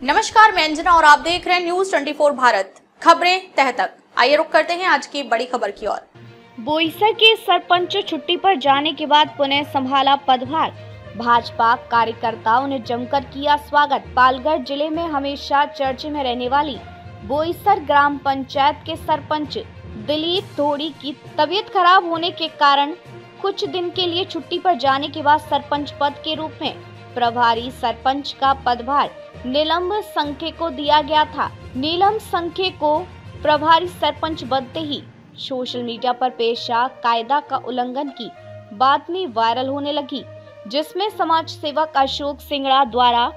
नमस्कार, मैं अंजना और आप देख रहे हैं न्यूज 24 भारत। खबरें तह तक। आइए रुक करते हैं आज की बड़ी खबर की ओर। बोईसर के सरपंच छुट्टी पर जाने के बाद पुनः संभाला पदभार। भाजपा कार्यकर्ताओं ने जमकर किया स्वागत। पालघर जिले में हमेशा चर्चे में रहने वाली बोईसर ग्राम पंचायत के सरपंच दिलीप धोड़ी की तबीयत खराब होने के कारण कुछ दिन के लिए छुट्टी पर जाने के बाद सरपंच पद के रूप में प्रभारी सरपंच का पदभार नीलम संखे को दिया गया था। नीलम संखे को प्रभारी सरपंच बनते ही सोशल मीडिया पर पेशा कायदा का उल्लंघन की बात में वायरल होने लगी, जिसमें समाज सेवक अशोक सिंगड़ा द्वारा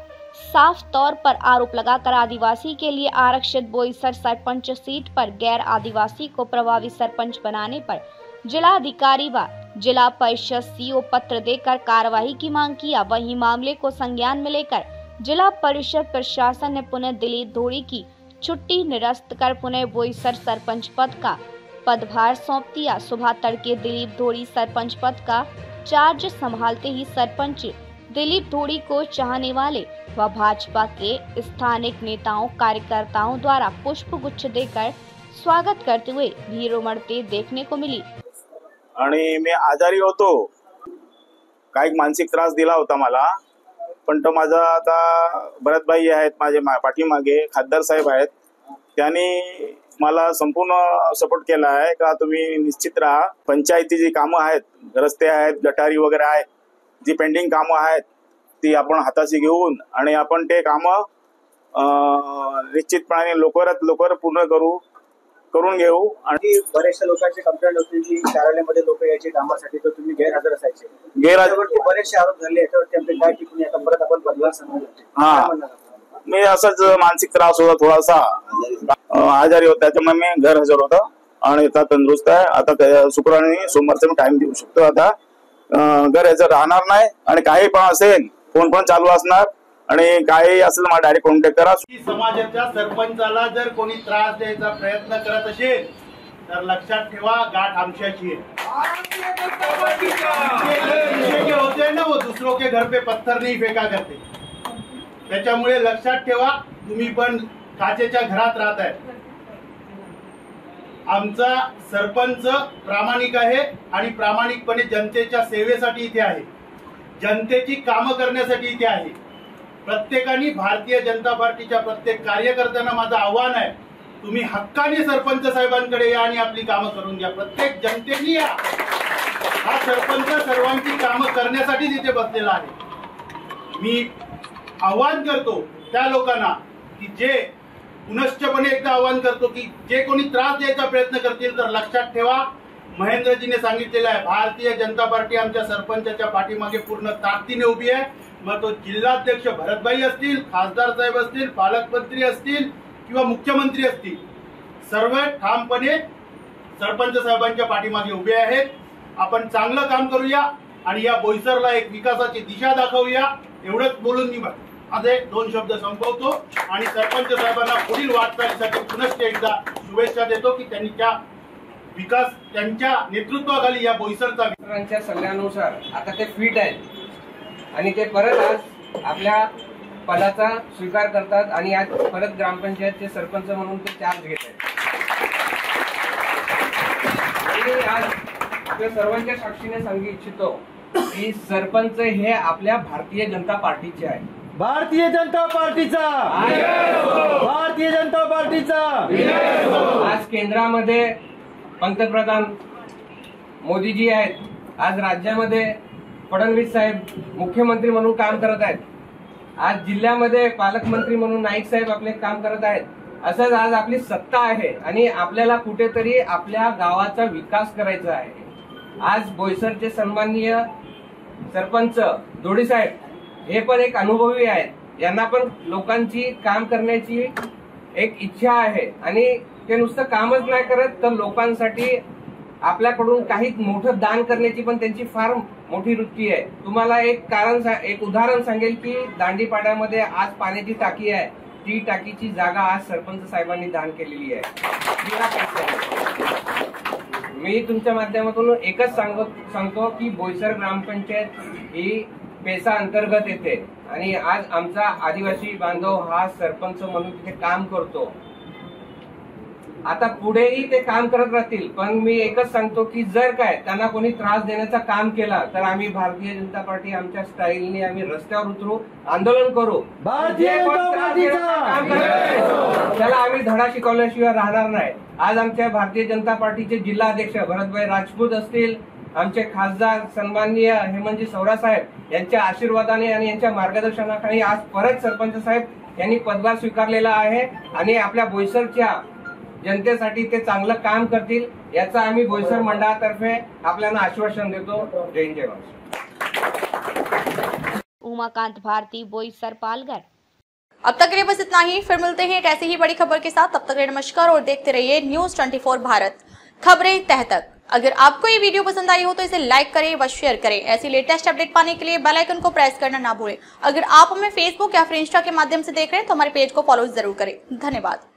साफ तौर पर आरोप लगाकर आदिवासी के लिए आरक्षित बोईसर सरपंच सीट पर गैर आदिवासी को प्रभावी सरपंच बनाने पर जिला अधिकारी व जिला परिषद सीओ पत्र देकर कार्रवाई की मांग किया। वहीं मामले को संज्ञान में लेकर जिला परिषद प्रशासन ने पुनः दिलीप धोड़ी की छुट्टी निरस्त कर पुनः बोईसर सरपंच पद का पदभार सौंप दिया। सुबह तड़के दिलीप धोड़ी सरपंच पद का चार्ज संभालते ही सरपंच दिलीप धोड़ी को चाहने वाले व भाजपा के स्थानिक नेताओं कार्यकर्ताओं द्वारा पुष्प गुच्छ देकर स्वागत करते हुए भीड़ उमड़ते देखने को मिली। आणि मी आजारी होतो, काही मानसिक त्रास दिला होता मला, पण तो माझा आता भरतभाई आहेत माझे पाठीमागे, खासदार साहेब आहेत, त्यांनी मला संपूर्ण सपोर्ट केला आहे का तुम्ही निश्चित राहा। पंचायतीची कामं आहेत, रस्ते आहेत, गटारी वगैरे आहेत, जी पेंडिंग कामं आहेत ती आपण हाताशी घेऊन आणि आपण ते कामं निश्चितपणे लवकरात पूर्ण करून घेऊ। आणि बरेचशा लोकांची कंप्लेंट होती की कार्यालयामध्ये लोक यायचे कामासाठी तर तुम्ही गैरहजर असायचे। गैरहजरवरती बरेचसे आरोप झाले, याच्यावरती आपले काय टिप्पणी आता परत आपण बदला सांगितलं। हा, मी असंच मानसिक त्रास होता, थोडासा आजारी होता, त्याच्यामुळे मी गैरहजर होता आणि आता तंदुरुस्त आहे। आता शुक्रवार आणि सोमवारचा मी टाइम देऊ शकतो। आता गैरहजर राहणार नाही आणि काही पण असेल फोन पण चालू असणार आणि काही असेल मला डायरेक्ट कॉन्टॅक्ट करा। समाजाच्या सरपंचाला जर कोणी त्रास द्यायचा प्रयत्न करत असेल तर लक्षात ठेवा, गाठ आमच्याची होते ना, वो दूसरों के घर पे पत्थर नहीं फेका करते। त्याच्यामुळे लक्षात ठेवा, तुम्ही पण काचेच्या घरात राहत आहे। आमचा सरपंच प्रामाणिक आहे आणि प्रामाणिकपणे जनतेच्या सेवेसाठी इथे आहे, जनतेची कामं करण्यासाठी इथे आहे। प्रत्येकाने भारतीय जनता पार्टीच्या प्रत्येक कार्यकर्त्यांना माझं आव्हान आहे, तुम्ही हक्काने सरपंच साहेबांकडे या आणि आपली कामं करून घ्या। प्रत्येक जनतेने या, हा सरपंच सर्वांची कामं करण्यासाठी इथे बसलेला आहे। मी आव्हान करतो त्या लोकांना की जे पुनश्चपणे एकदा आव्हान करतो की जे कोणी त्रास द्यायचा प्रयत्न करतील तर लक्षात ठेवा, महेंद्रजीने सांगितलेलं आहे, भारतीय जनता पार्टी आमच्या सरपंचाच्या पाठीमागे पूर्ण ताकदीने उभी आहे। मग तो जिल्हाध्यक्ष भरतभाई असतील, खासदार साहेब असतील, पालकमंत्री असतील किंवा मुख्यमंत्री असतील, सर्व ठामपणे सरपंच साहेबांच्या पाठीमागे उभे आहेत। आपण चांगलं काम करूया आणि या बोईसरला एक विकासाची दिशा दाखवूया। एवढंच बोलून मी माझे 2 शब्द संपवतो आणि सरपंच साहेबांना पुढील वाटचालीसाठी पुनश्च एकदा शुभेच्छा देतो की त्यांच्या नेतृत्वाखाली या बोईसरचा मित्रांच्या सल्ल्यानुसार आता ते फिट आहेत आणि ते परत आज आपल्या पदाचा स्वीकार करतात आणि आज परत ग्रामपंचायतचे सरपंच म्हणून ते चार्ज घेत आहेत। आणि आज आपल्या सर्वांच्या साक्षीने सांगू इच्छितो की सरपंच हे आपल्या भारतीय जनता पार्टीचे आहे। भारतीय जनता पार्टीचा, भारतीय जनता पार्टीचा। आज केंद्रामध्ये पंतप्रधान मोदीजी आहेत, आज राज्यामध्ये फडणवीस साहेब मुख्यमंत्री म्हणून काम करत आहेत, आज जिल्ह्यामध्ये पालकमंत्री म्हणून नाईक साहेब आपले काम करत आहेत। असंच आज आपली सत्ता आहे आणि आपल्याला कुठेतरी आपल्या गावाचा विकास करायचा आहे। आज बोईसरचे सन्माननीय सरपंच धोडी साहेब हे पण एक अनुभवी आहेत, यांना पण लोकांची काम करण्याची एक इच्छा आहे आणि ते नुसतं कामच नाही करत तर लोकांसाठी आपल्याकडून काही मोठं दान करण्याची पण त्यांची फार मोठी वृत्ती आहे। तुम्हाला एक उदाहरण सांगेल की दांडीपाड्यामध्ये आज पाण्याची टाकी आहे, ती टाकीची जागा आज सरपंच साहेबांनी दान केलेली आहे। मी तुमच्या माध्यमातून एकच सांगतो की बोईसर ग्रामपंचायत ही पेसा अंतर्गत येते आणि आज आमचा आदिवासी बांधव हा सरपंच म्हणून तिथे काम करतो. आता पुढेही ते काम करत राहतील, पण मी एकच सांगतो की जर काय त्यांना कोणी त्रास देण्याचा काम केला तर आम्ही भारतीय जनता पार्टी आमच्या स्टाईलने आम्ही रस्त्यावर उतरू, आंदोलन करू. जे कोण त्रास देण्याचं काम करत त्याला आम्ही धडा शिकवल्याशिवाय राहणार नाही. आज आमच्या भारतीय जनता पार्टीचे जिल्हा अध्यक्ष भरतभाई राजपूत असतील, आमचे खासदार सन्माननीय हेमंतजी सौरा साहेब यांच्या आशीर्वादाने आणि यांच्या मार्गदर्शनाखाली आज परत सरपंच साहेब यांनी पदभार स्वीकारलेला आहे आणि आपल्या बोईसरच्या जनतेसाठी ते चांगलं काम करतील याचा आम्ही बोईसर मंडळातर्फे आपल्याला आश्वासन देतो. जय हिंद जय महाराष्ट्र. उमाकांत भारती, बोईसर, पालघर. अब तक के लिए बस इतना ही. फिर मिलते हैं एक ऐसी ही बड़ी खबर के साथ. तब तक के लिए नमस्कार और देखते रहिए न्यूज़ 24 भारत, खबरें तह तक. अगर आपको ये वीडियो पसंद आई हो तो इसे लाइक करें व शेयर करें. ऐसी लेटेस्ट अपडेट पाने के लिए बेल आइकन को प्रेस करना ना भूलें. अगर आप हमें फेसबुक या फिर इंस्टा के माध्यम से देख रहे हैं तो हमारे पेज को फॉलो जरूर करें. धन्यवाद.